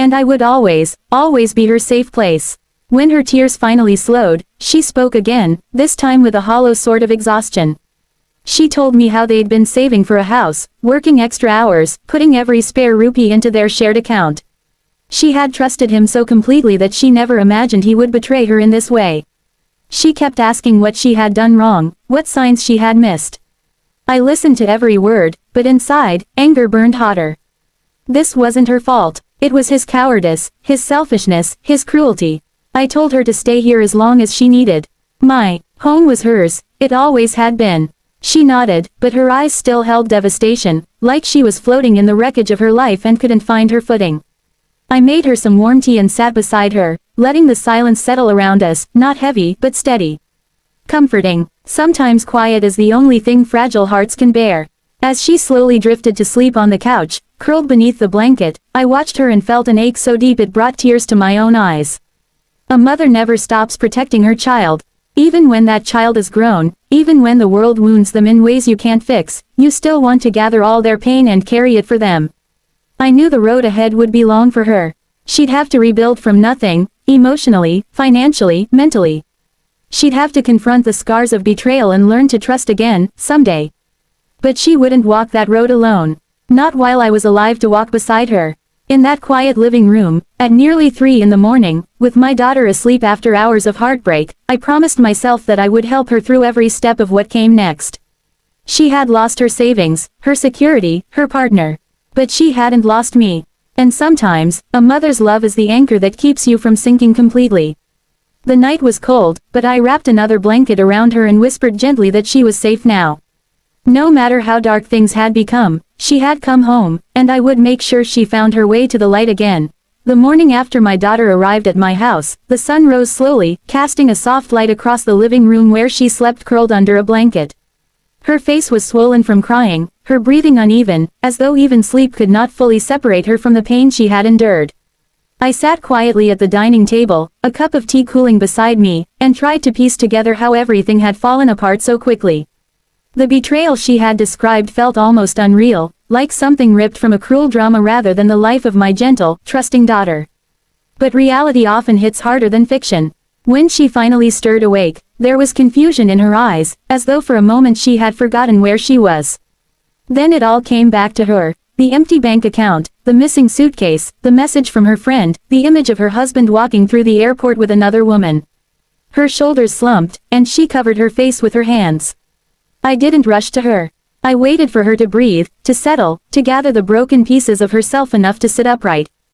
And I would always, always be her safe place. When her tears finally slowed, she spoke again, this time with a hollow sort of exhaustion. She told me how they'd been saving for a house, working extra hours, putting every spare rupee into their shared account. She had trusted him so completely that she never imagined he would betray her in this way. She kept asking what she had done wrong, what signs she had missed. I listened to every word, but inside, anger burned hotter. This wasn't her fault. It was his cowardice, his selfishness, his cruelty. I told her to stay here as long as she needed. My home was hers, it always had been. She nodded, but her eyes still held devastation, like she was floating in the wreckage of her life and couldn't find her footing. I made her some warm tea and sat beside her, letting the silence settle around us, not heavy, but steady. Comforting. Sometimes quiet is the only thing fragile hearts can bear. As she slowly drifted to sleep on the couch, curled beneath the blanket, I watched her and felt an ache so deep it brought tears to my own eyes. A mother never stops protecting her child. Even when that child is grown, even when the world wounds them in ways you can't fix, you still want to gather all their pain and carry it for them. I knew the road ahead would be long for her. She'd have to rebuild from nothing, emotionally, financially, mentally. She'd have to confront the scars of betrayal and learn to trust again, someday. But she wouldn't walk that road alone. Not while I was alive to walk beside her. In that quiet living room, at nearly 3 in the morning, with my daughter asleep after hours of heartbreak, I promised myself that I would help her through every step of what came next. She had lost her savings, her security, her partner. But she hadn't lost me. And sometimes, a mother's love is the anchor that keeps you from sinking completely. The night was cold, but I wrapped another blanket around her and whispered gently that she was safe now. No matter how dark things had become, she had come home, and I would make sure she found her way to the light again. The morning after my daughter arrived at my house, the sun rose slowly, casting a soft light across the living room where she slept curled under a blanket. Her face was swollen from crying, her breathing uneven, as though even sleep could not fully separate her from the pain she had endured. I sat quietly at the dining table, a cup of tea cooling beside me, and tried to piece together how everything had fallen apart so quickly. The betrayal she had described felt almost unreal, like something ripped from a cruel drama rather than the life of my gentle, trusting daughter. But reality often hits harder than fiction. When she finally stirred awake, there was confusion in her eyes, as though for a moment she had forgotten where she was. Then it all came back to her. The empty bank account, the missing suitcase, the message from her friend, the image of her husband walking through the airport with another woman. Her shoulders slumped, and she covered her face with her hands. I didn't rush to her. I waited for her to breathe, to settle, to gather the broken pieces of herself enough to sit upright.